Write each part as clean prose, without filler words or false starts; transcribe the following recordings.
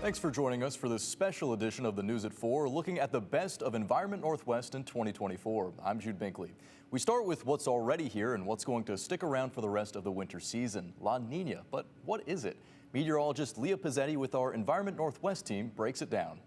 Thanks for joining us for this special edition of the News at 4, looking at the best of Environment Northwest in 2024. I'm Jude Binkley. We start with what's already here and what's going to stick around for the rest of the winter season, La Nina. But what is it? Meteorologist Leah Pizzetti with our Environment Northwest team breaks it down.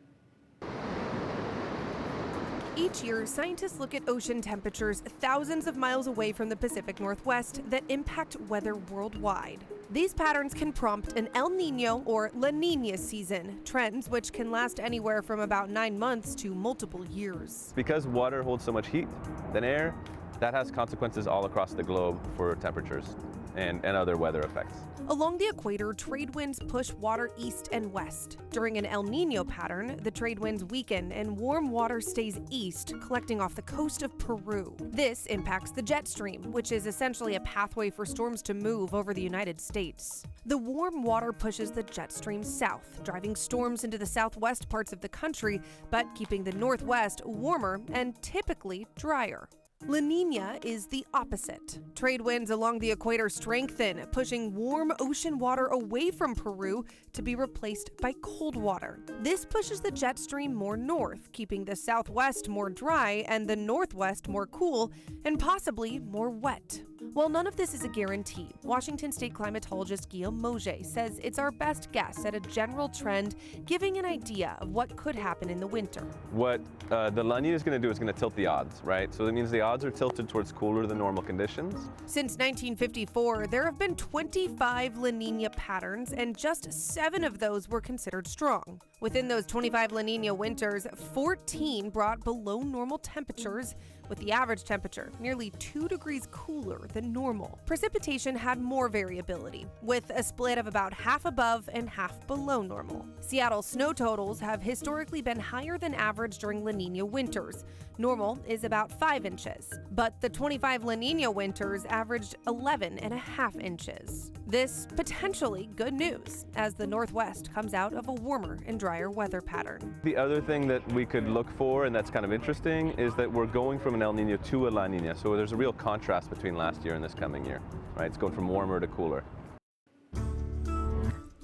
Each year, scientists look at ocean temperatures thousands of miles away from the Pacific Northwest that impact weather worldwide. These patterns can prompt an El Niño or La Niña season, trends which can last anywhere from about 9 months to multiple years. Because water holds so much heat than air, that has consequences all across the globe for temperatures and other weather effects. Along the equator, trade winds push water east and west. During an El Niño pattern, the trade winds weaken and warm water stays east, collecting off the coast of Peru. This impacts the jet stream, which is essentially a pathway for storms to move over the United States. The warm water pushes the jet stream south, driving storms into the southwest parts of the country, but keeping the northwest warmer and typically drier. La Niña is the opposite. Trade winds along the equator strengthen, pushing warm ocean water away from Peru to be replaced by cold water. This pushes the jet stream more north, keeping the southwest more dry and the northwest more cool and possibly more wet. While none of this is a guarantee, Washington State climatologist Guillaume Mauger says it's our best guess at a general trend, giving an idea of what could happen in the winter. What the La Nina is going to do is going to tilt the odds, right? So that means the odds are tilted towards cooler than normal conditions. Since 1954, there have been 25 La Nina patterns, and just 7 of those were considered strong. Within those 25 La Nina winters, 14 brought below normal temperatures, with the average temperature nearly 2 degrees cooler than normal. Precipitation had more variability, with a split of about half above and half below normal. Seattle's snow totals have historically been higher than average during La Nina winters. Normal is about 5 inches, but the 25 La Nina winters averaged 11.5 inches. This potentially good news as the Northwest comes out of a warmer and drier weather pattern. The other thing that we could look for, and that's kind of interesting, is that we're going from an El Nino to a La Nina. So there's a real contrast between last year and this coming year, right? It's going from warmer to cooler.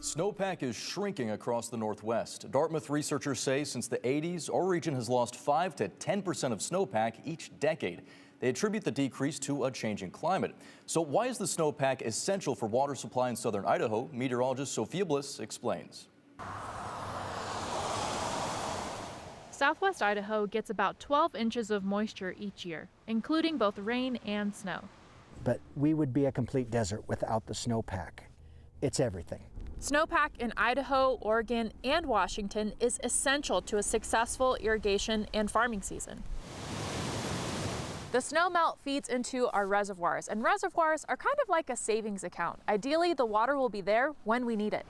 Snowpack is shrinking across the Northwest. Dartmouth researchers say since the 80s, our region has lost 5 to 10% of snowpack each decade. They attribute the decrease to a changing climate. So why is the snowpack essential for water supply in southern Idaho? Meteorologist Sophia Bliss explains. Southwest Idaho gets about 12 inches of moisture each year, including both rain and snow. But we would be a complete desert without the snowpack. It's everything. Snowpack in Idaho, Oregon, and Washington is essential to a successful irrigation and farming season. The snowmelt feeds into our reservoirs, and reservoirs are kind of like a savings account. Ideally, the water will be there when we need it.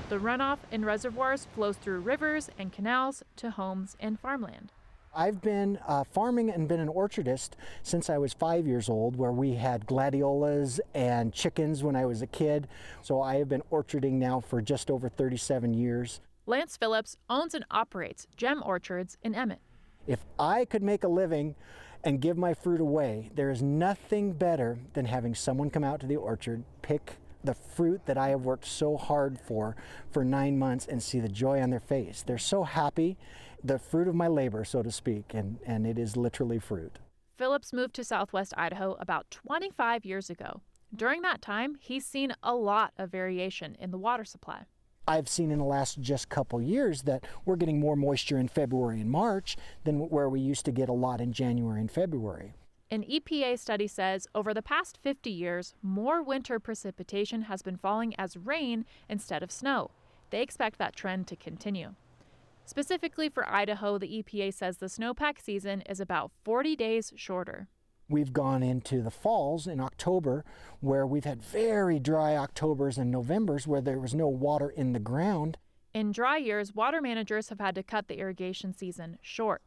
The runoff in reservoirs flows through rivers and canals to homes and farmland. I've been farming and been an orchardist since I was 5 years old, where we had gladiolas and chickens when I was a kid. So I have been orcharding now for just over 37 years. Lance Phillips owns and operates Gem Orchards in Emmett. If I could make a living and give my fruit away, there is nothing better than having someone come out to the orchard, pick the fruit that I have worked so hard for 9 months, and see the joy on their face. They're so happy, the fruit of my labor, so to speak, and it is literally fruit. Phillips moved to Southwest Idaho about 25 years ago. During that time, he's seen a lot of variation in the water supply. I've seen in the last just couple years that we're getting more moisture in February and March than where we used to get a lot in January and February. An EPA study says over the past 50 years, more winter precipitation has been falling as rain instead of snow. They expect that trend to continue. Specifically for Idaho, the EPA says the snowpack season is about 40 days shorter. We've gone into the falls in October, where we've had very dry Octobers and Novembers where there was no water in the ground. In dry years, water managers have had to cut the irrigation season short.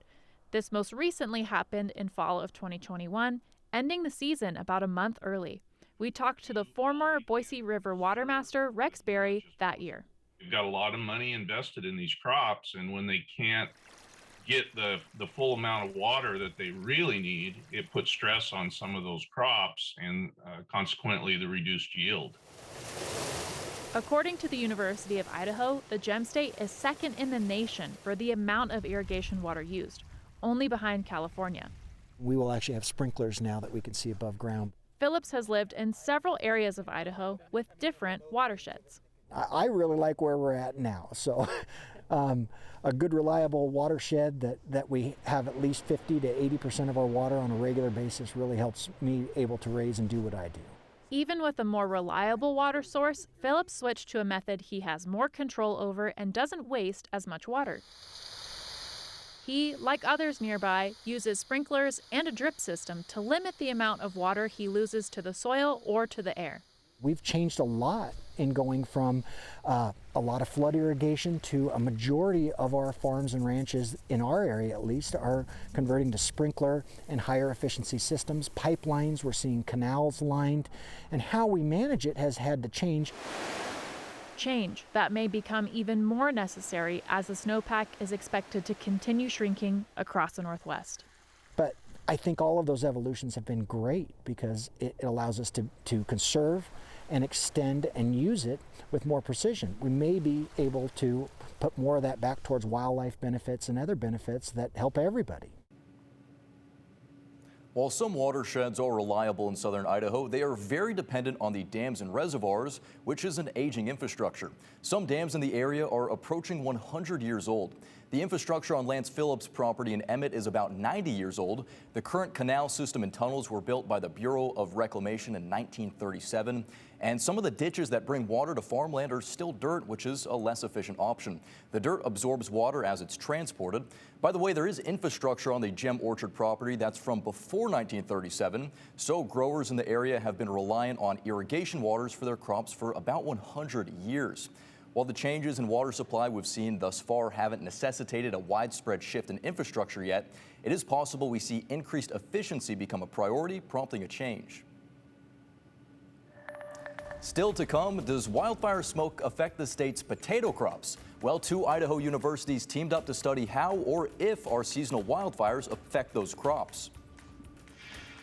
This most recently happened in fall of 2021, ending the season about a month early. We talked to the former Boise River watermaster, Rex Berry, that year. We've got a lot of money invested in these crops, and when they can't get the full amount of water that they really need, it puts stress on some of those crops and consequently the reduced yield. According to the University of Idaho, the Gem State is second in the nation for the amount of irrigation water used, only behind California. We will actually have sprinklers now that we can see above ground. Phillips has lived in several areas of Idaho with different watersheds. I really like where we're at now. So a good reliable watershed that we have at least 50 to 80% of our water on a regular basis really helps me able to raise and do what I do. Even with a more reliable water source, Phillips switched to a method he has more control over and doesn't waste as much water. He, like others nearby, uses sprinklers and a drip system to limit the amount of water he loses to the soil or to the air. We've changed a lot in going from a lot of flood irrigation to a majority of our farms and ranches, in our area at least, are converting to sprinkler and higher efficiency systems. Pipelines, we're seeing canals lined, and how we manage it has had to change. Change that may become even more necessary as the snowpack is expected to continue shrinking across the Northwest. But I think all of those evolutions have been great because it allows us to conserve and extend and use it with more precision. We may be able to put more of that back towards wildlife benefits and other benefits that help everybody. While some watersheds are reliable in southern Idaho, they are very dependent on the dams and reservoirs, which is an aging infrastructure. Some dams in the area are approaching 100 years old. The infrastructure on Lance Phillips' property in Emmett is about 90 years old. The current canal system and tunnels were built by the Bureau of Reclamation in 1937. And some of the ditches that bring water to farmland are still dirt, which is a less efficient option. The dirt absorbs water as it's transported. By the way, there is infrastructure on the Gem Orchard property that's from before 1937. So growers in the area have been reliant on irrigation waters for their crops for about 100 years. While the changes in water supply we've seen thus far haven't necessitated a widespread shift in infrastructure yet, it is possible we see increased efficiency become a priority, prompting a change. Still to come, does wildfire smoke affect the state's potato crops? Well, 2 Idaho universities teamed up to study how or if our seasonal wildfires affect those crops.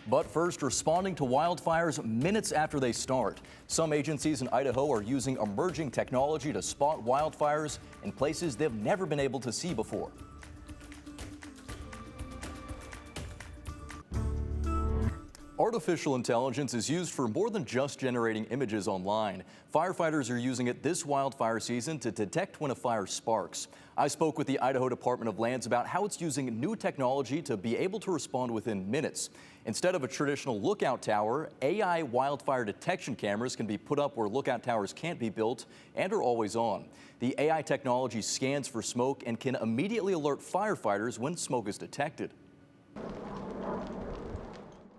But first, responding to wildfires minutes after they start. Some agencies in Idaho are using emerging technology to spot wildfires in places they've never been able to see before. Artificial intelligence is used for more than just generating images online. Firefighters are using it this wildfire season to detect when a fire sparks. I spoke with the Idaho Department of Lands about how it's using new technology to be able to respond within minutes. Instead of a traditional lookout tower, AI wildfire detection cameras can be put up where lookout towers can't be built and are always on. The AI technology scans for smoke and can immediately alert firefighters when smoke is detected.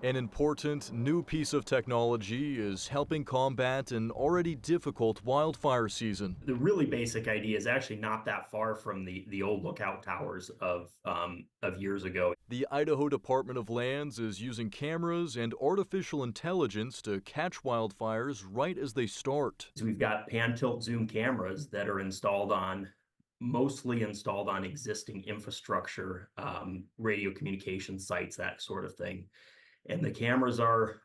An important new piece of technology is helping combat an already difficult wildfire season. The really basic idea is actually not that far from the old lookout towers of years ago. The Idaho Department of Lands is using cameras and artificial intelligence to catch wildfires right as they start. So we've got pan tilt zoom cameras that are mostly installed on existing infrastructure, radio communication sites, that sort of thing. And the cameras are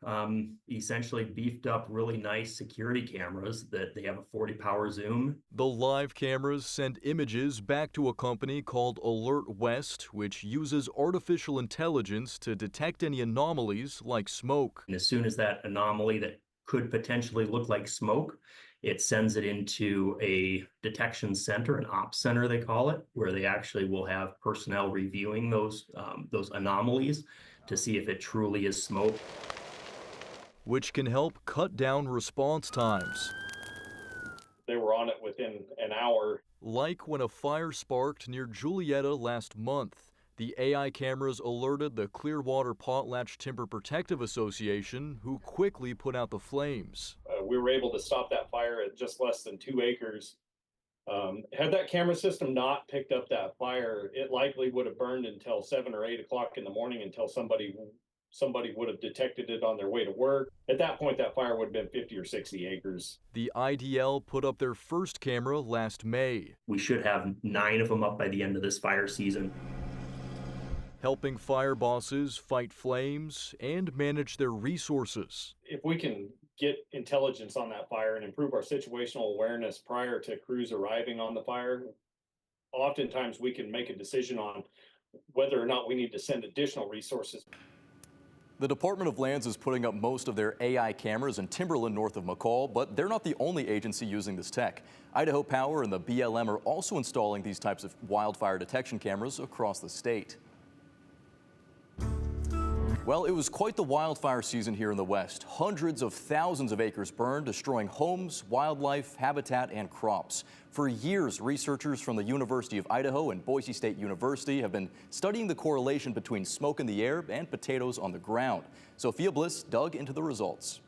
essentially beefed up, really nice security cameras that they have a 40 power zoom. The live cameras send images back to a company called Alert West, which uses artificial intelligence to detect any anomalies like smoke. And as soon as that anomaly that could potentially look like smoke, it sends it into a detection center, an ops center they call it, where they actually will have personnel reviewing those anomalies to see if it truly is smoke. Which can help cut down response times. They were on it within an hour. Like when a fire sparked near Julietta last month. The AI cameras alerted the Clearwater Potlatch Timber Protective Association, who quickly put out the flames. We were able to stop that fire at just less than 2 acres. Had that camera system not picked up that fire, it likely would have burned until 7 or 8 o'clock in the morning until somebody would have detected it on their way to work. At that point, that fire would have been 50 or 60 acres. The IDL put up their first camera last May. We should have 9 of them up by the end of this fire season. Helping fire bosses fight flames and manage their resources. If we can get intelligence on that fire and improve our situational awareness prior to crews arriving on the fire, oftentimes we can make a decision on whether or not we need to send additional resources. The Department of Lands is putting up most of their AI cameras in timberland north of McCall, but they're not the only agency using this tech. Idaho Power and the BLM are also installing these types of wildfire detection cameras across the state. Well, it was quite the wildfire season here in the West. Hundreds of thousands of acres burned, destroying homes, wildlife, habitat, and crops. For years, researchers from the University of Idaho and Boise State University have been studying the correlation between smoke in the air and potatoes on the ground. Sophia Bliss dug into the results.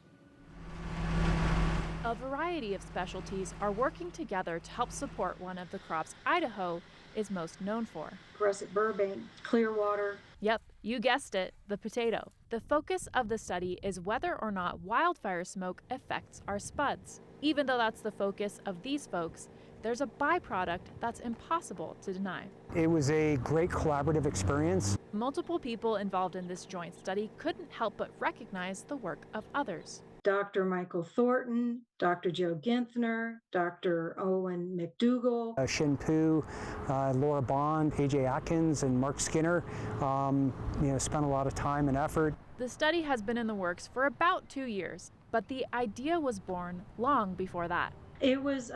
A variety of specialties are working together to help support one of the crops Idaho is most known for. Crescent Burbank, Clearwater. Yep, you guessed it, the potato. The focus of the study is whether or not wildfire smoke affects our spuds. Even though that's the focus of these folks, there's a byproduct that's impossible to deny. It was a great collaborative experience. Multiple people involved in this joint study couldn't help but recognize the work of others. Dr. Michael Thornton, Dr. Joe Ginthner, Dr. Owen McDougall, Shin Poo, Laura Bond, AJ Atkins, and Mark Skinner spent a lot of time and effort. The study has been in the works for about 2 years, but the idea was born long before that. It was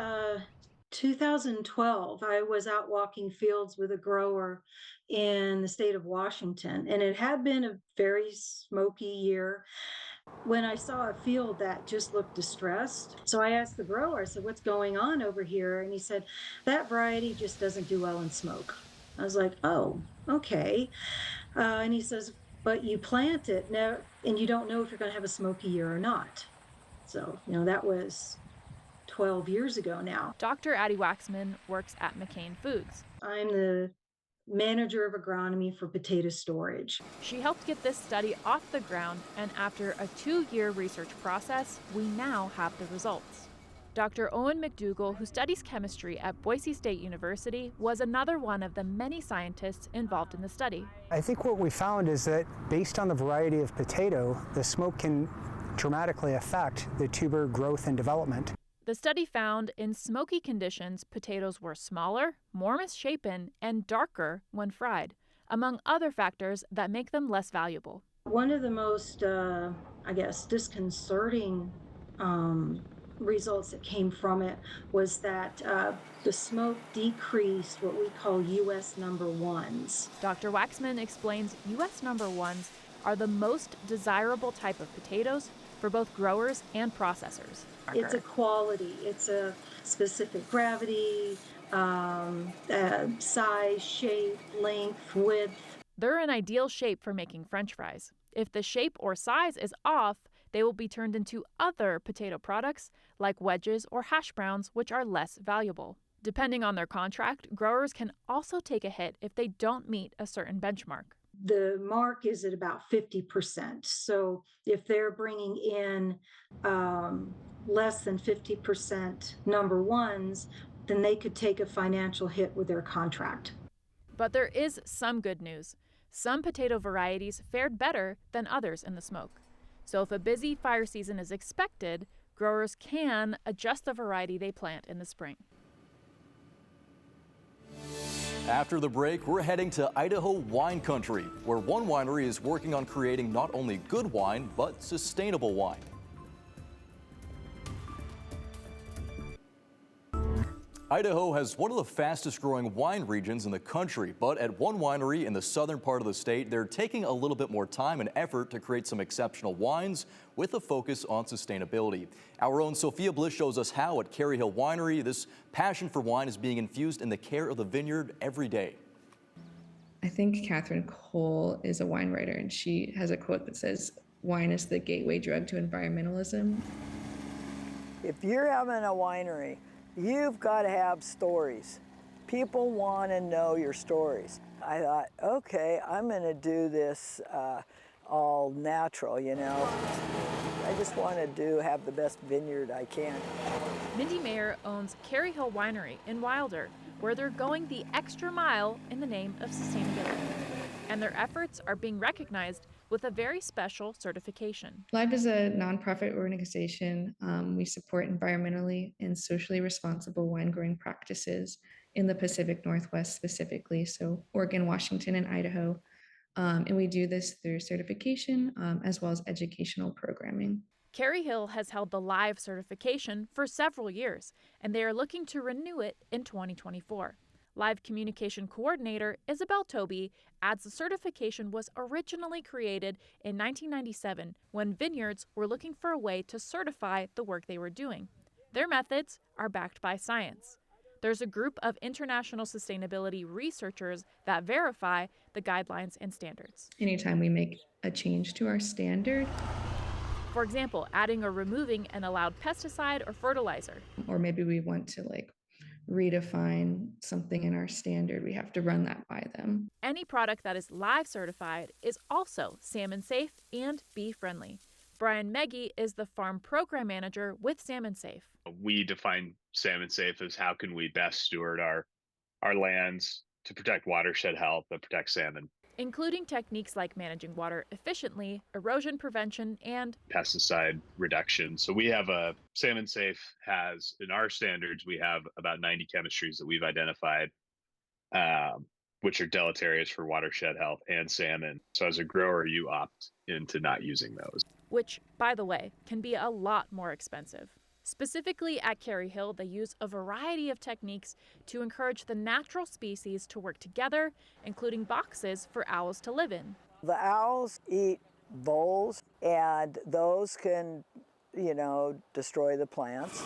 2012. I was out walking fields with a grower in the state of Washington, and it had been a very smoky year. When I saw a field that just looked distressed, so I asked the grower, I said, "What's going on over here?" And he said, "That variety just doesn't do well in smoke." I was like, "Oh, okay." And he says, "But you plant it now, and you don't know if you're going to have a smoky year or not." So, that was 12 years ago now. Dr. Addie Waxman works at McCain Foods. I'm the manager of agronomy for potato storage. She helped get this study off the ground, and after a 2-year research process, we now have the results. Dr. Owen McDougall, who studies chemistry at Boise State University, was another one of the many scientists involved in the study. I think what we found is that based on the variety of potato, the smoke can dramatically affect the tuber growth and development. The study found in smoky conditions, potatoes were smaller, more misshapen, and darker when fried, among other factors that make them less valuable. One of the most, disconcerting results that came from it was that the smoke decreased what we call U.S. number ones. Dr. Waxman explains U.S. number ones are the most desirable type of potatoes for both growers and processors. It's a quality, it's a specific gravity, size, shape, length, width. They're an ideal shape for making French fries. If the shape or size is off, they will be turned into other potato products like wedges or hash browns, which are less valuable. Depending on their contract, growers can also take a hit if they don't meet a certain benchmark. The mark is at about 50%. So if they're bringing in less than 50% number ones, then they could take a financial hit with their contract. But there is some good news. Some potato varieties fared better than others in the smoke. So if a busy fire season is expected, growers can adjust the variety they plant in the spring. After the break, we're heading to Idaho wine country, where one winery is working on creating not only good wine, but sustainable wine. Idaho has one of the fastest growing wine regions in the country, but at one winery in the southern part of the state, they're taking a little bit more time and effort to create some exceptional wines with a focus on sustainability. Our own Sophia Bliss shows us how at Carey Hill Winery, this passion for wine is being infused in the care of the vineyard every day. I think Catherine Cole is a wine writer, and she has a quote that says, "Wine is the gateway drug to environmentalism." If you're having a winery, you've got to have stories. People want to know your stories. I thought, okay, I'm going to do this all natural, I just want to have the best vineyard I can. Mindy Mayer owns Carey Hill Winery in Wilder, where they're going the extra mile in the name of sustainability. And their efforts are being recognized with a very special certification. Live is a nonprofit organization. We support environmentally and socially responsible wine growing practices in the Pacific Northwest specifically, so Oregon, Washington, and Idaho. And we do this through certification as well as educational programming. Carrie Hill has held the Live certification for several years, and they are looking to renew it in 2024. Live Communication Coordinator Isabel Toby adds the certification was originally created in 1997 when vineyards were looking for a way to certify the work they were doing. Their methods are backed by science. There's a group of international sustainability researchers that verify the guidelines and standards. Anytime we make a change to our standard, for example, adding or removing an allowed pesticide or fertilizer, or maybe we want to redefine something in our standard, we have to run that by them. Any product that is Live certified is also salmon safe and bee friendly. Brian Meggie is the farm program manager with Salmon Safe. We define salmon safe as how can we best steward our lands to protect watershed health and protect salmon, including techniques like managing water efficiently, erosion prevention, and pesticide reduction. So we have Salmon Safe has, in our standards, we have about 90 chemistries that we've identified, which are deleterious for watershed health and salmon. So as a grower, you opt into not using those. Which, by the way, can be a lot more expensive. Specifically at Carrie Hill, they use a variety of techniques to encourage the natural species to work together, including boxes for owls to live in. The owls eat voles, and those can, destroy the plants.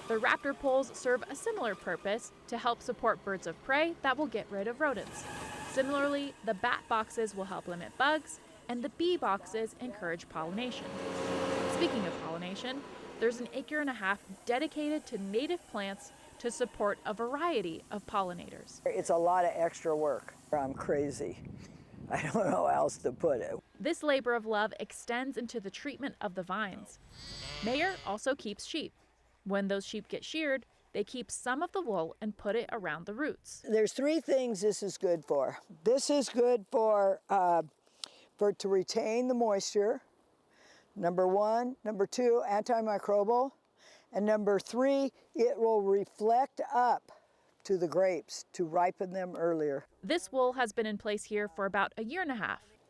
The raptor poles serve a similar purpose to help support birds of prey that will get rid of rodents. Similarly, the bat boxes will help limit bugs, and the bee boxes encourage pollination. Speaking of pollination, there's 1.5 acres dedicated to native plants to support a variety of pollinators. It's a lot of extra work. I'm crazy. I don't know how else to put it. This labor of love extends into the treatment of the vines. Mayer also keeps sheep. When those sheep get sheared, they keep some of the wool and put it around the roots. There's 3 things this is good for. This is good for to retain the moisture. Number 1, number 2, antimicrobial, and number 3, it will reflect up to the grapes to ripen them earlier. This wool has been in place here for about 1.5 years.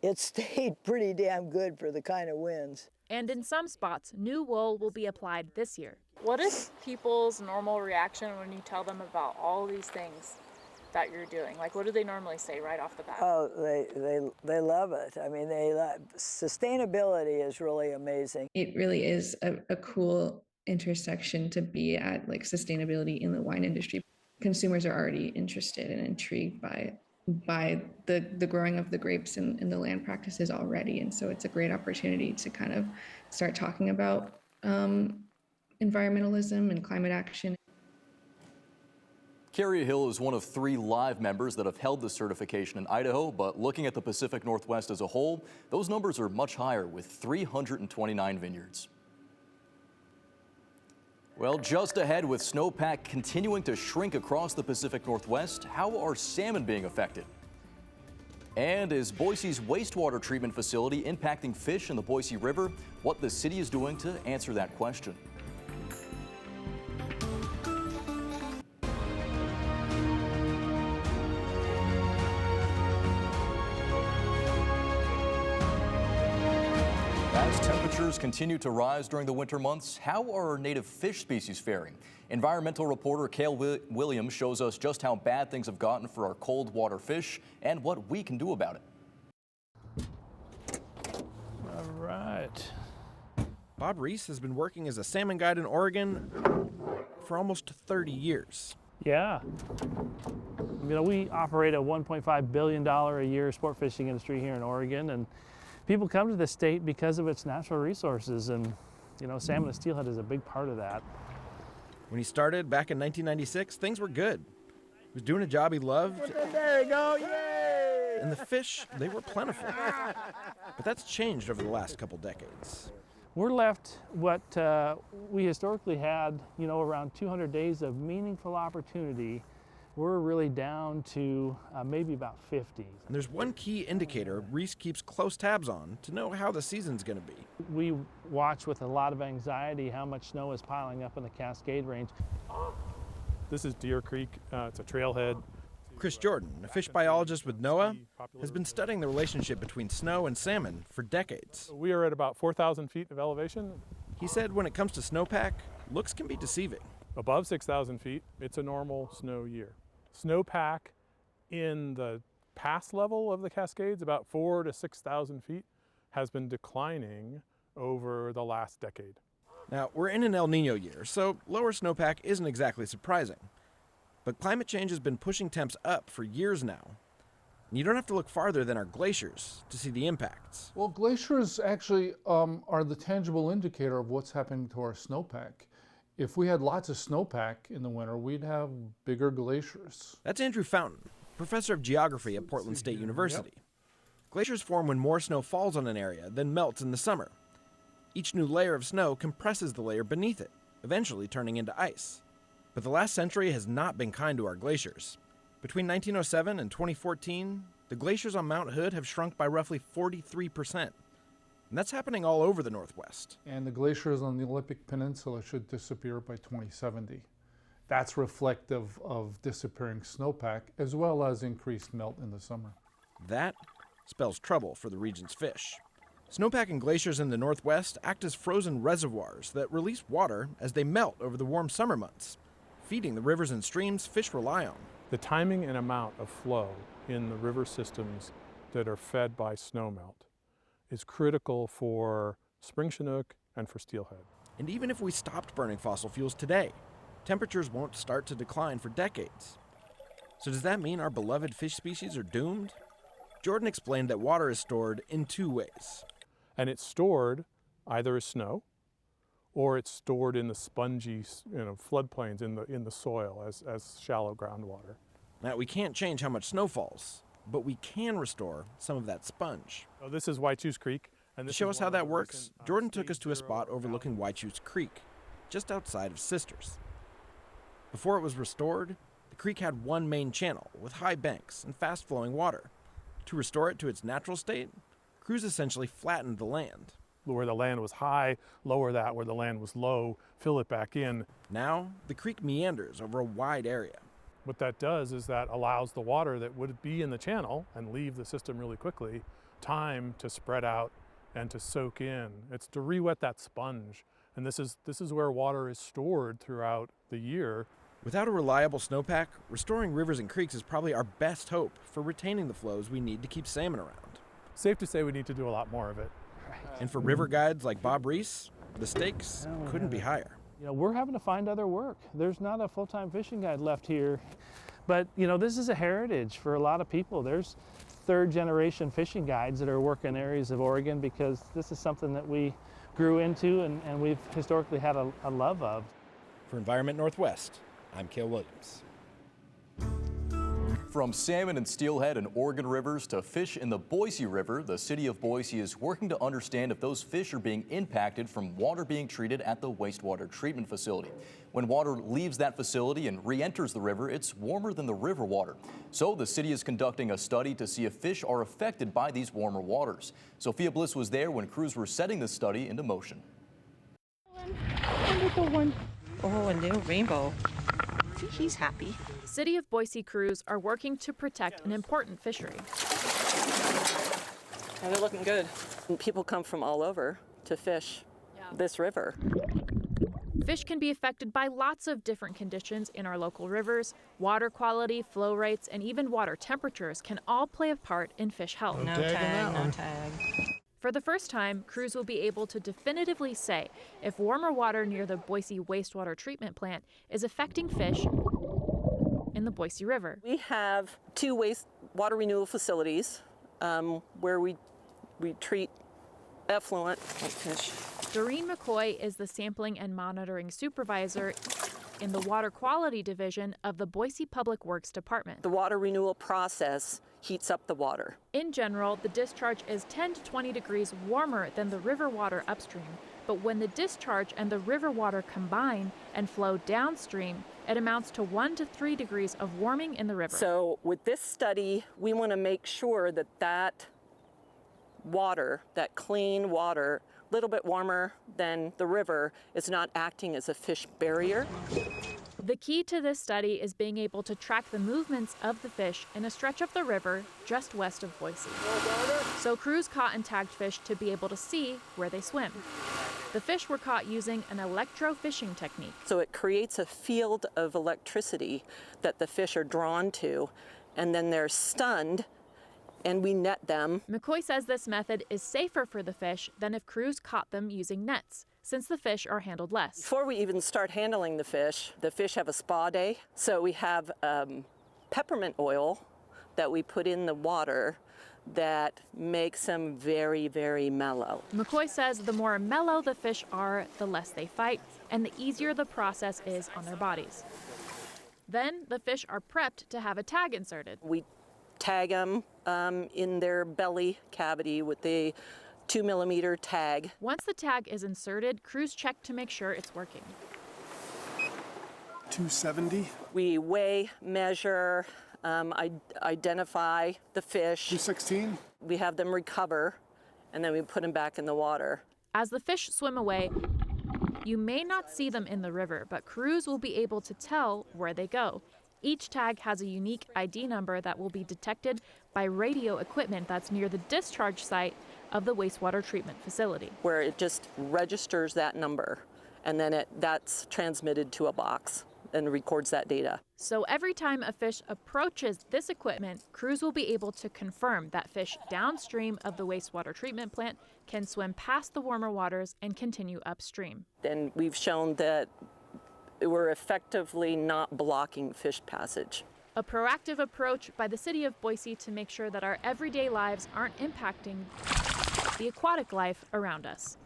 It stayed pretty damn good for the kind of winds. And in some spots, new wool will be applied this year. What is people's normal reaction when you tell them about all these things that you're doing? What do they normally say right off the bat? Oh, they love it. I mean, sustainability is really amazing. It really is a cool intersection to be at, sustainability in the wine industry. Consumers are already interested and intrigued by the growing of the grapes and the land practices already. And so it's a great opportunity to kind of start talking about environmentalism and climate action. Carrie Hill is one of 3 Live members that have held the certification in Idaho, but looking at the Pacific Northwest as a whole, those numbers are much higher with 329 vineyards. Well, just ahead, with snowpack continuing to shrink across the Pacific Northwest, how are salmon being affected? And is Boise's wastewater treatment facility impacting fish in the Boise River? What the city is doing to answer that question. As temperatures continue to rise during the winter months, how are our native fish species faring? Environmental reporter Cale Williams shows us just how bad things have gotten for our cold water fish and what we can do about it. All right. Bob Reese has been working as a salmon guide in Oregon for almost 30 years. Yeah. We operate a $1.5 billion a year sport fishing industry here in Oregon, and people come to the state because of its natural resources, and salmon and steelhead is a big part of that. When he started back in 1996, things were good. He was doing a job he loved. There you go, yay! And the fish, they were plentiful. But that's changed over the last couple decades. We're left what we historically had, around 200 days of meaningful opportunity we're really down to maybe about 50. And there's one key indicator Reese keeps close tabs on to know how the season's going to be. We watch with a lot of anxiety how much snow is piling up in the Cascade Range. This is Deer Creek. It's a trailhead. Chris Jordan, a fish biologist with NOAA, has been studying the relationship between snow and salmon for decades. We are at about 4,000 feet of elevation. He said when it comes to snowpack, looks can be deceiving. Above 6,000 feet, it's a normal snow year. Snowpack in the pass level of the Cascades, about 4,000 to 6,000 feet, has been declining over the last decade. Now, we're in an El Nino year, so lower snowpack isn't exactly surprising. But climate change has been pushing temps up for years now. And you don't have to look farther than our glaciers to see the impacts. Well, glaciers actually are the tangible indicator of what's happening to our snowpack. If we had lots of snowpack in the winter, we'd have bigger glaciers. That's Andrew Fountain, professor of geography at Portland State University. Yep. Glaciers form when more snow falls on an area than melts in the summer. Each new layer of snow compresses the layer beneath it, eventually turning into ice. But the last century has not been kind to our glaciers. Between 1907 and 2014, the glaciers on Mount Hood have shrunk by roughly 43%. And that's happening all over the Northwest. And the glaciers on the Olympic Peninsula should disappear by 2070. That's reflective of disappearing snowpack as well as increased melt in the summer. That spells trouble for the region's fish. Snowpack and glaciers in the Northwest act as frozen reservoirs that release water as they melt over the warm summer months, feeding the rivers and streams fish rely on. The timing and amount of flow in the river systems that are fed by snowmelt is critical for spring chinook and for steelhead. And even if we stopped burning fossil fuels today, temperatures won't start to decline for decades. So does that mean our beloved fish species are doomed? Jordan explained that water is stored in two ways. And it's stored either as snow or it's stored in the spongy, floodplains in the soil as shallow groundwater. Now, we can't change how much snow falls, but we can restore some of that sponge. So this is Waichus Creek. And to show us how that works, Jordan took us to a spot overlooking Waichus Creek, just outside of Sisters. Before it was restored, the creek had one main channel with high banks and fast-flowing water. To restore it to its natural state, crews essentially flattened the land. Where the land was high, lower that. Where the land was low, fill it back in. Now, the creek meanders over a wide area. What that does is that allows the water that would be in the channel and leave the system really quickly, time to spread out and to soak in. It's to re-wet that sponge. And this is where water is stored throughout the year. Without a reliable snowpack, restoring rivers and creeks is probably our best hope for retaining the flows we need to keep salmon around. Safe to say we need to do a lot more of it. And for river guides like Bob Reese, the stakes couldn't be higher. We're having to find other work. There's not a full-time fishing guide left here. But, this is a heritage for a lot of people. There's third-generation fishing guides that are working areas of Oregon because this is something that we grew into and we've historically had a love of. For Environment Northwest, I'm Cale Williams. From salmon and steelhead in Oregon rivers to fish in the Boise River, the city of Boise is working to understand if those fish are being impacted from water being treated at the wastewater treatment facility. When water leaves that facility and re-enters the river, it's warmer than the river water. So the city is conducting a study to see if fish are affected by these warmer waters. Sophia Bliss was there when crews were setting the study into motion. Oh, a new rainbow. He's happy. City of Boise crews are working to protect an important fishery. And they're looking good. People come from all over to fish this river. Fish can be affected by lots of different conditions in our local rivers. Water quality, flow rates, and even water temperatures can all play a part in fish health. No tag. For the first time, crews will be able to definitively say if warmer water near the Boise wastewater treatment plant is affecting fish in the Boise River. We have 2 wastewater renewal facilities where we treat effluent like fish. Doreen McCoy is the sampling and monitoring supervisor in the Water Quality Division of the Boise Public Works Department. The water renewal process heats up the water. In general, the discharge is 10 to 20 degrees warmer than the river water upstream, But when the discharge and the river water combine and flow downstream, it amounts to 1 to 3 degrees of warming in the river. So with this study, we want to make sure that that water, that clean water, a little bit warmer than the river, is not acting as a fish barrier. The key to this study is being able to track the movements of the fish in a stretch of the river just west of Boise. So crews caught and tagged fish to be able to see where they swim. The fish were caught using an electrofishing technique. So it creates a field of electricity that the fish are drawn to, and then they're stunned, and we net them. McCoy says this method is safer for the fish than if crews caught them using nets, since the fish are handled less. Before we even start handling the fish have a spa day. So we have peppermint oil that we put in the water that makes them very, very mellow. McCoy says the more mellow the fish are, the less they fight, and the easier the process is on their bodies. Then the fish are prepped to have a tag inserted. We tag them in their belly cavity with the 2mm tag. Once the tag is inserted, crews check to make sure it's working. 270. We weigh, measure, identify the fish. 216. We have them recover, and then we put them back in the water. As the fish swim away, you may not see them in the river, but crews will be able to tell where they go. Each tag has a unique ID number that will be detected by radio equipment that's near the discharge site of the wastewater treatment facility, where it just registers that number, and then that's transmitted to a box and records that data. So every time a fish approaches this equipment, crews will be able to confirm that fish downstream of the wastewater treatment plant can swim past the warmer waters and continue upstream. And we've shown that we're effectively not blocking fish passage. A proactive approach by the city of Boise to make sure that our everyday lives aren't impacting the aquatic life around us.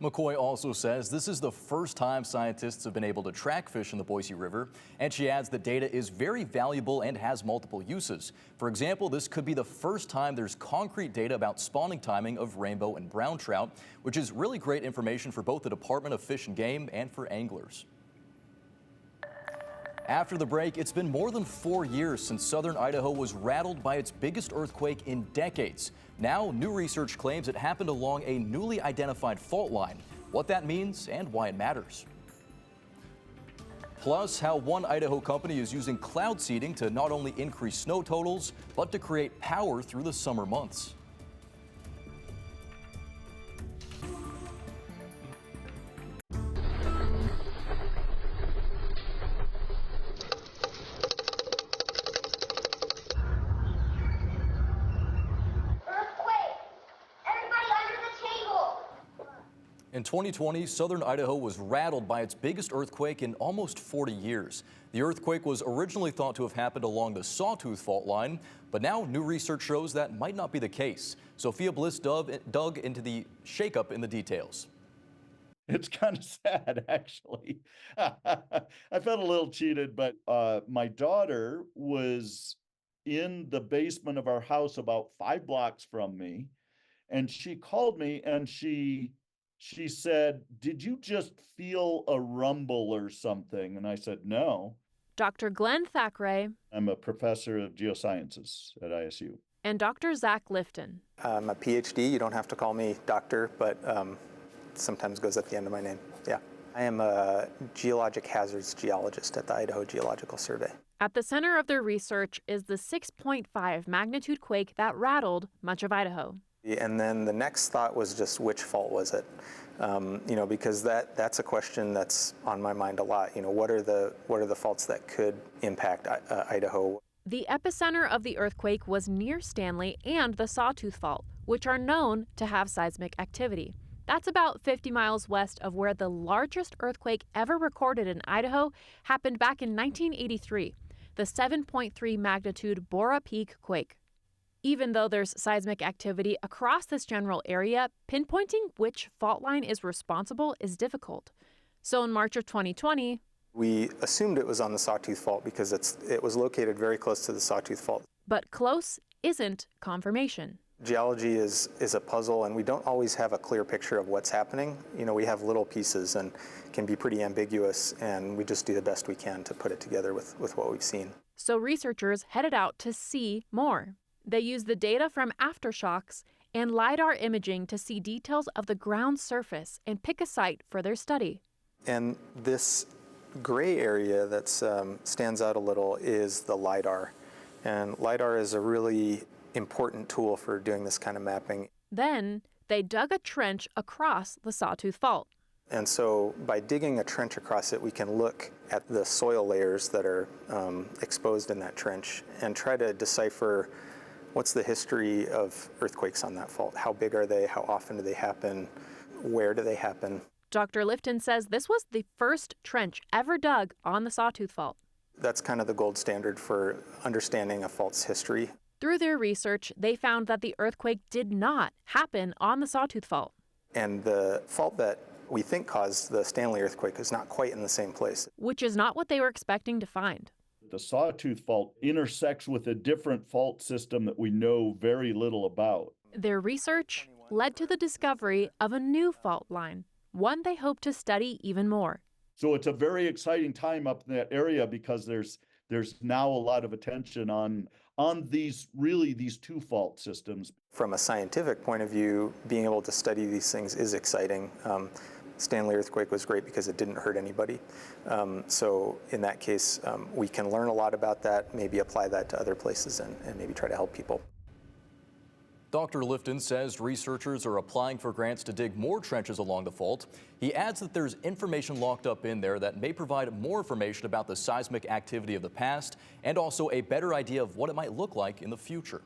McCoy also says this is the first time scientists have been able to track fish in the Boise River, and she adds the data is very valuable and has multiple uses. For example, this could be the first time there's concrete data about spawning timing of rainbow and brown trout, which is really great information for both the Department of Fish and Game and for anglers. After the break, it's been more than 4 years since southern Idaho was rattled by its biggest earthquake in decades. Now, new research claims it happened along a newly identified fault line. What that means and why it matters. Plus, how one Idaho company is using cloud seeding to not only increase snow totals, but to create power through the summer months. In 2020, southern Idaho was rattled by its biggest earthquake in almost 40 years. The earthquake was originally thought to have happened along the Sawtooth Fault line, but now new research shows that might not be the case. Sophia Bliss dug into the shakeup in the details. It's kind of sad, actually. I felt a little cheated, but my daughter was in the basement of our house about 5 blocks from me, and she called me and she said, "Did you just feel a rumble or something?" And I said, "No." Dr. Glenn Thackeray. I'm a professor of geosciences at ISU. And Dr. Zach Lifton. I'm a PhD. You don't have to call me doctor, but sometimes goes at the end of my name. Yeah. I am a geologic hazards geologist at the Idaho Geological Survey. At the center of their research is the 6.5 magnitude quake that rattled much of Idaho. And then the next thought was just which fault was it? Because that's a question that's on my mind a lot. What are the faults that could impact Idaho? The epicenter of the earthquake was near Stanley and the Sawtooth Fault, which are known to have seismic activity. That's about 50 miles west of where the largest earthquake ever recorded in Idaho happened back in 1983, the 7.3 magnitude Bora Peak quake. Even though there's seismic activity across this general area, pinpointing which fault line is responsible is difficult. So in March of 2020, we assumed it was on the Sawtooth Fault because it was located very close to the Sawtooth Fault. But close isn't confirmation. Geology is a puzzle, and we don't always have a clear picture of what's happening. You know, we have little pieces and can be pretty ambiguous, and we just do the best we can to put it together with what we've seen. So researchers headed out to see more. They used the data from aftershocks and LiDAR imaging to see details of the ground surface and pick a site for their study. And this gray area that stands out a little is the LiDAR. And LiDAR is a really important tool for doing this kind of mapping. Then they dug a trench across the Sawtooth Fault. And so by digging a trench across it, we can look at the soil layers that are exposed in that trench and try to decipher what's the history of earthquakes on that fault. How big are they? How often do they happen? Where do they happen? Dr. Lifton says this was the first trench ever dug on the Sawtooth Fault. That's kind of the gold standard for understanding a fault's history. Through their research, they found that the earthquake did not happen on the Sawtooth Fault. And the fault that we think caused the Stanley earthquake is not quite in the same place. Which is not what they were expecting to find. The Sawtooth Fault intersects with a different fault system that we know very little about. Their research led to the discovery of a new fault line, one they hope to study even more. So it's a very exciting time up in that area because there's now a lot of attention on these two fault systems. From a scientific point of view, being able to study these things is exciting. Stanley earthquake was great because it didn't hurt anybody. So in that case, we can learn a lot about that, maybe apply that to other places and maybe try to help people. Dr. Lifton says researchers are applying for grants to dig more trenches along the fault. He adds that there's information locked up in there that may provide more information about the seismic activity of the past and also a better idea of what it might look like in the future.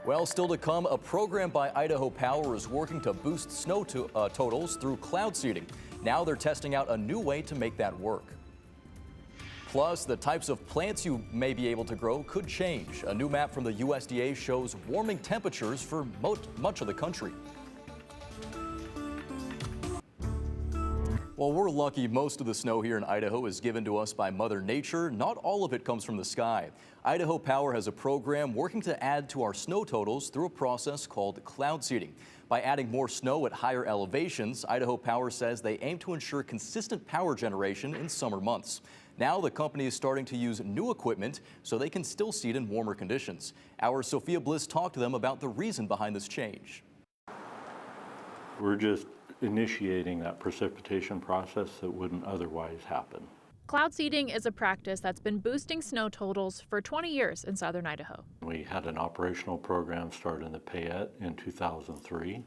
Well, still to come, a program by Idaho Power is working to boost snow totals through cloud seeding. Now they're testing out a new way to make that work. Plus, the types of plants you may be able to grow could change. A new map from the USDA shows warming temperatures for much of the country. Well, we're lucky most of the snow here in Idaho is given to us by Mother Nature. Not all of it comes from the sky. Idaho Power has a program working to add to our snow totals through a process called cloud seeding. By adding more snow at higher elevations, Idaho Power says they aim to ensure consistent power generation in summer months. Now the company is starting to use new equipment so they can still seed in warmer conditions. Our Sophia Bliss talked to them about the reason behind this change. We're just initiating that precipitation process that wouldn't otherwise happen. Cloud seeding is a practice that's been boosting snow totals for 20 years in southern Idaho. We had an operational program start in the Payette in 2003,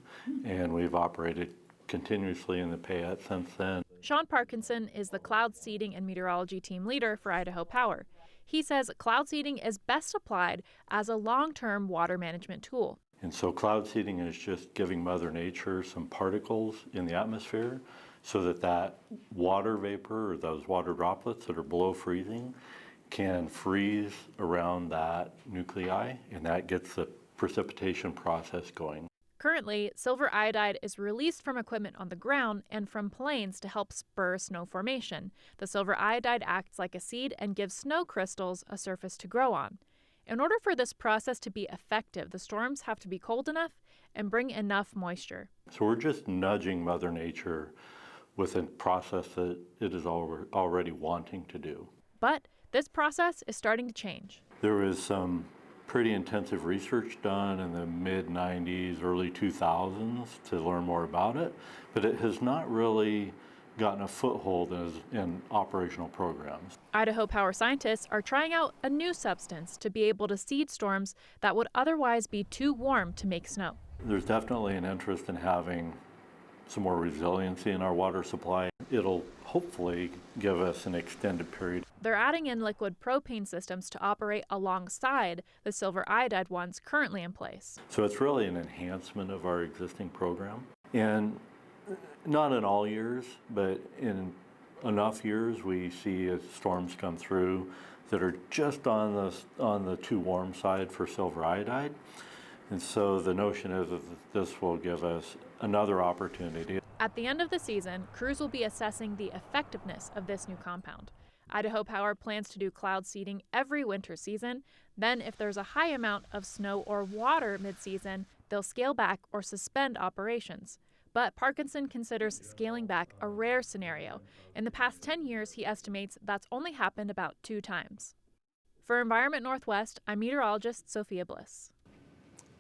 and we've operated continuously in the Payette since then. Sean Parkinson is the cloud seeding and meteorology team leader for Idaho Power. He says cloud seeding is best applied as a long-term water management tool. And so cloud seeding is just giving Mother Nature some particles in the atmosphere so that water vapor or those water droplets that are below freezing can freeze around that nuclei, and that gets the precipitation process going. Currently, silver iodide is released from equipment on the ground and from planes to help spur snow formation. The silver iodide acts like a seed and gives snow crystals a surface to grow on. In order for this process to be effective, the storms have to be cold enough and bring enough moisture. So we're just nudging Mother Nature with a process that it is already wanting to do. But this process is starting to change. There was some pretty intensive research done in the mid-90s, early 2000s to learn more about it, but it has not really gotten a foothold in operational programs. Idaho Power scientists are trying out a new substance to be able to seed storms that would otherwise be too warm to make snow. There's definitely an interest in having some more resiliency in our water supply. It'll hopefully give us an extended period. They're adding in liquid propane systems to operate alongside the silver iodide ones currently in place. So it's really an enhancement of our existing program. And not in all years, but in enough years we see as storms come through that are just on the too warm side for silver iodide. And so the notion is that this will give us another opportunity. At the end of the season, crews will be assessing the effectiveness of this new compound. Idaho Power plans to do cloud seeding every winter season. Then, if there's a high amount of snow or water mid-season, they'll scale back or suspend operations. But Parkinson considers scaling back a rare scenario. In the past 10 years, he estimates that's only happened about 2 times. For Environment Northwest, I'm meteorologist Sophia Bliss.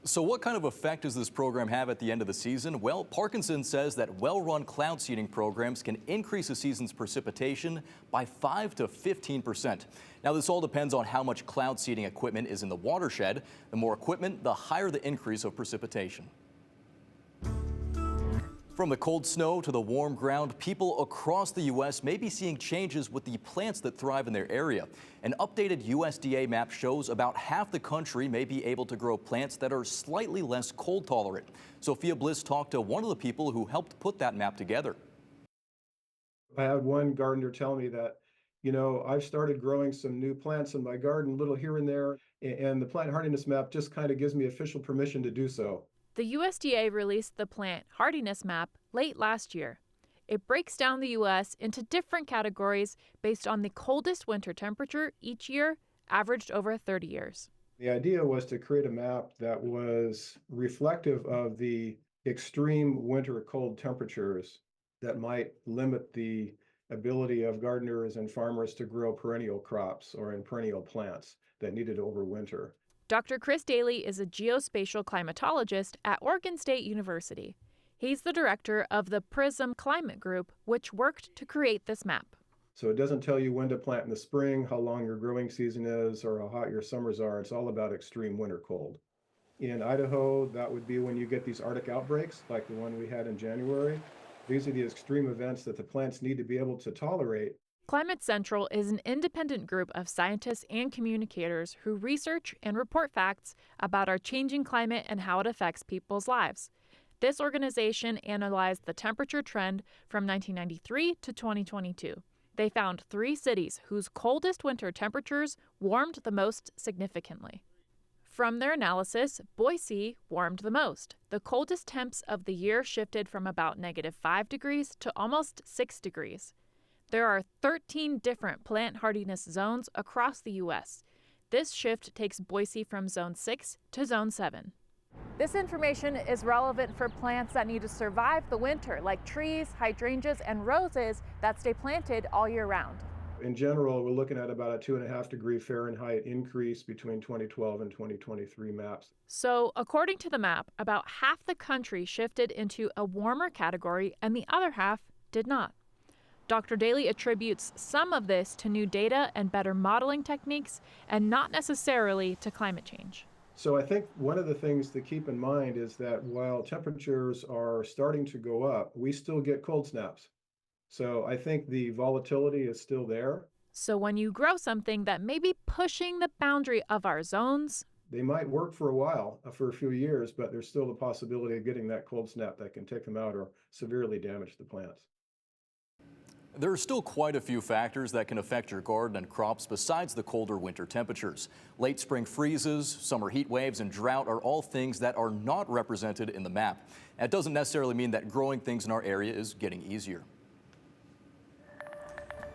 So what kind of effect does this program have at the end of the season? Well, Parkinson says that well-run cloud seeding programs can increase a season's precipitation by 5 to 15%. Now, this all depends on how much cloud seeding equipment is in the watershed. The more equipment, the higher the increase of precipitation. From the cold snow to the warm ground, people across the U.S. may be seeing changes with the plants that thrive in their area. An updated USDA map shows about half the country may be able to grow plants that are slightly less cold tolerant. Sophia Bliss talked to one of the people who helped put that map together. I had one gardener tell me that, I've started growing some new plants in my garden, little here and there, and the plant hardiness map just kind of gives me official permission to do so. The USDA released the plant hardiness map late last year. It breaks down the U.S. into different categories based on the coldest winter temperature each year, averaged over 30 years. The idea was to create a map that was reflective of the extreme winter cold temperatures that might limit the ability of gardeners and farmers to grow perennial crops or in perennial plants that needed to overwinter. Dr. Chris Daly is a geospatial climatologist at Oregon State University. He's the director of the PRISM Climate Group, which worked to create this map. So it doesn't tell you when to plant in the spring, how long your growing season is, or how hot your summers are. It's all about extreme winter cold. In Idaho, that would be when you get these Arctic outbreaks, like the one we had in January. These are the extreme events that the plants need to be able to tolerate. Climate Central is an independent group of scientists and communicators who research and report facts about our changing climate and how it affects people's lives. This organization analyzed the temperature trend from 1993 to 2022. They found 3 cities whose coldest winter temperatures warmed the most significantly. From their analysis, Boise warmed the most. The coldest temps of the year shifted from about -5 degrees to almost 6 degrees. There are 13 different plant hardiness zones across the U.S. This shift takes Boise from Zone 6 to Zone 7. This information is relevant for plants that need to survive the winter, like trees, hydrangeas, and roses that stay planted all year round. In general, we're looking at about a 2.5 degree Fahrenheit increase between 2012 and 2023 maps. So, according to the map, about half the country shifted into a warmer category and the other half did not. Dr. Daly attributes some of this to new data and better modeling techniques, and not necessarily to climate change. So I think one of the things to keep in mind is that while temperatures are starting to go up, we still get cold snaps. So I think the volatility is still there. So when you grow something that may be pushing the boundary of our zones, they might work for a while, for a few years, but there's still the possibility of getting that cold snap that can take them out or severely damage the plants. There are still quite a few factors that can affect your garden and crops besides the colder winter temperatures. Late spring freezes, summer heat waves, and drought are all things that are not represented in the map. That doesn't necessarily mean that growing things in our area is getting easier.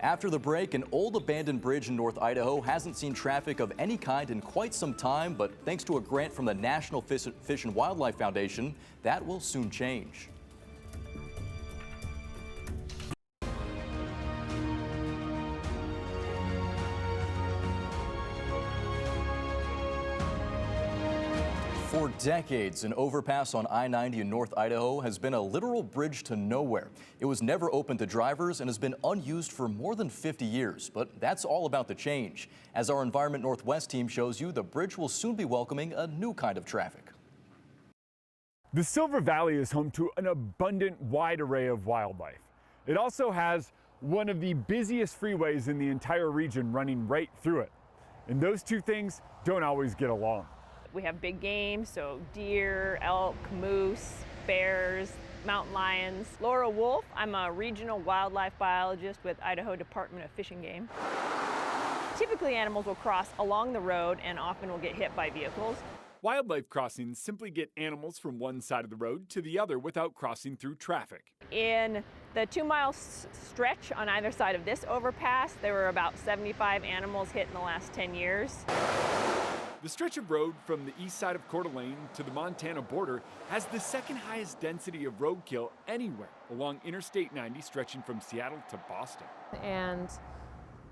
After the break, an old abandoned bridge in North Idaho hasn't seen traffic of any kind in quite some time, but thanks to a grant from the National Fish and Wildlife Foundation, that will soon change. For decades, an overpass on I-90 in North Idaho has been a literal bridge to nowhere. It was never open to drivers and has been unused for more than 50 years, but that's all about to change. As our Environment Northwest team shows you, the bridge will soon be welcoming a new kind of traffic. The Silver Valley is home to an abundant, wide array of wildlife. It also has one of the busiest freeways in the entire region running right through it. And those two things don't always get along. We have big game, so deer, elk, moose, bears, mountain lions. Laura Wolf, I'm a regional wildlife biologist with Idaho Department of Fish and Game. Typically, animals will cross along the road and often will get hit by vehicles. Wildlife crossings simply get animals from one side of the road to the other without crossing through traffic. In the 2-mile stretch on either side of this overpass, there were about 75 animals hit in the last 10 years. The stretch of road from the east side of Coeur d'Alene to the Montana border has the second highest density of roadkill anywhere along Interstate 90 stretching from Seattle to Boston. And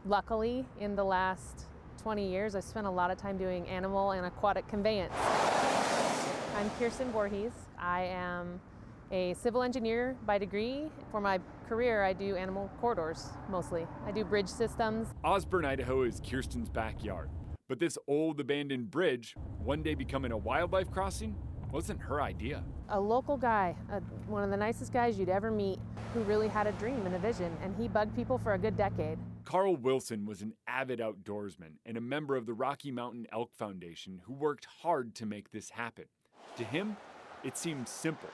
luckily, in the last 20 years, I've spent a lot of time doing animal and aquatic conveyance. I'm Kirsten Voorhees. I am a civil engineer by degree. For my career, I do animal corridors mostly. I do bridge systems. Osborne, Idaho is Kirsten's backyard. But this old abandoned bridge, one day becoming a wildlife crossing, wasn't her idea. A local guy, one of the nicest guys you'd ever meet, who really had a dream and a vision, and he bugged people for a good decade. Carl Wilson was an avid outdoorsman and a member of the Rocky Mountain Elk Foundation who worked hard to make this happen. To him, it seemed simple.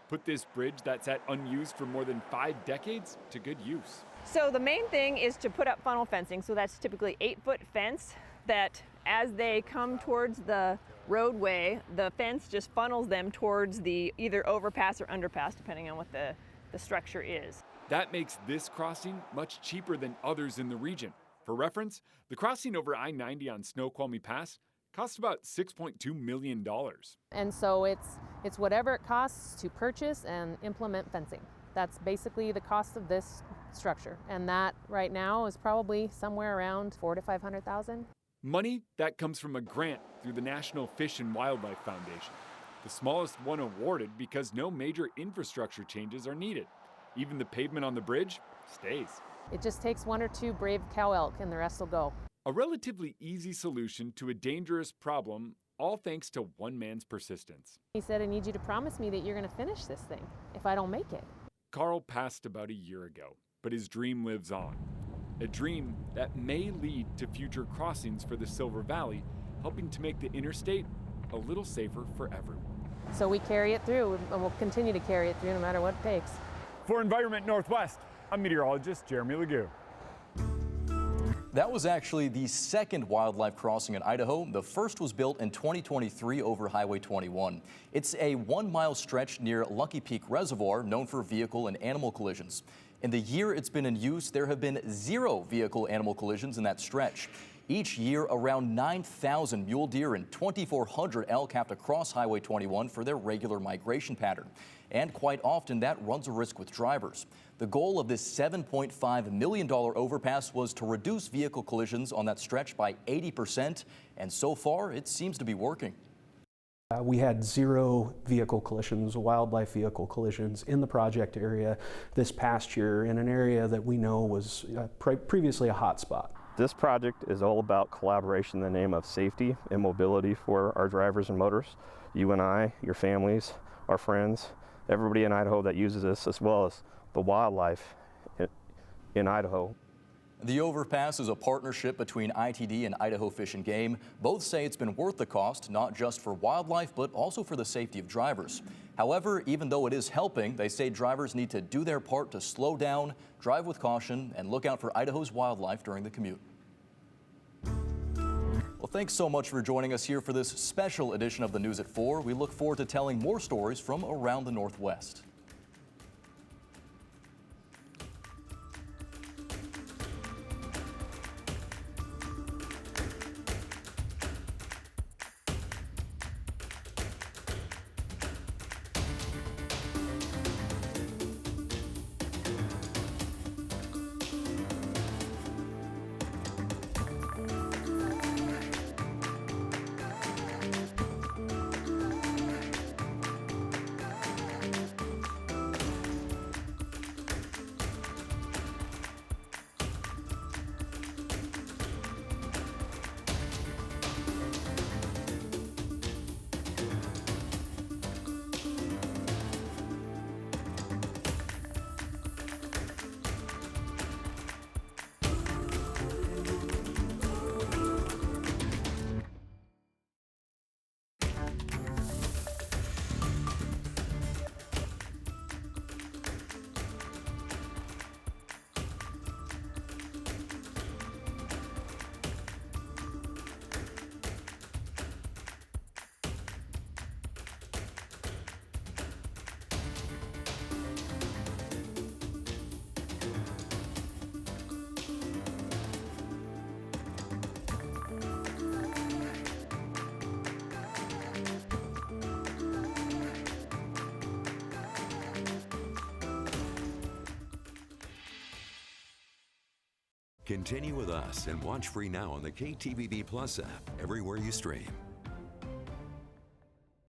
Put this bridge that's sat unused for more than 5 decades to good use. So the main thing is to put up funnel fencing. So that's typically 8-foot fence that as they come towards the roadway, the fence just funnels them towards the either overpass or underpass, depending on what the structure is. That makes this crossing much cheaper than others in the region. For reference, the crossing over I-90 on Snoqualmie Pass cost about $6.2 million. And so it's whatever it costs to purchase and implement fencing. That's basically the cost of this structure. And that right now is probably somewhere around $400,000 to $500,000. Money that comes from a grant through the National Fish and Wildlife Foundation, the smallest one awarded because no major infrastructure changes are needed. Even the pavement on the bridge stays. It just takes 1 or 2 brave cow elk and the rest will go. A relatively easy solution to a dangerous problem, all thanks to one man's persistence. He said, I need you to promise me that you're going to finish this thing if I don't make it. Carl passed about a year ago, but his dream lives on. A dream that may lead to future crossings for the Silver Valley, helping to make the interstate a little safer for everyone. So we carry it through, and we'll continue to carry it through no matter what it takes. For Environment Northwest, I'm meteorologist Jeremy Legoo. That was actually the second wildlife crossing in Idaho. The first was built in 2023 over Highway 21. It's a 1-mile stretch near Lucky Peak Reservoir, known for vehicle and animal collisions. In the year it's been in use, there have been 0 vehicle-animal collisions in that stretch. Each year, around 9,000 mule deer and 2,400 elk have to cross Highway 21 for their regular migration pattern. And quite often, that runs a risk with drivers. The goal of this $7.5 million overpass was to reduce vehicle collisions on that stretch by 80%, and so far, it seems to be working. We had 0 vehicle collisions, wildlife vehicle collisions in the project area this past year in an area that we know was previously a hot spot. This project is all about collaboration in the name of safety and mobility for our drivers and motorists. You and I, your families, our friends, everybody in Idaho that uses this, as well as the wildlife in Idaho. The overpass is a partnership between ITD and Idaho Fish and Game. Both say it's been worth the cost, not just for wildlife, but also for the safety of drivers. However, even though it is helping, they say drivers need to do their part to slow down, drive with caution, and look out for Idaho's wildlife during the commute. Well, thanks so much for joining us here for this special edition of the News at 4. We look forward to telling more stories from around the Northwest. Continue with us and watch free now on the KTVB Plus app, everywhere you stream.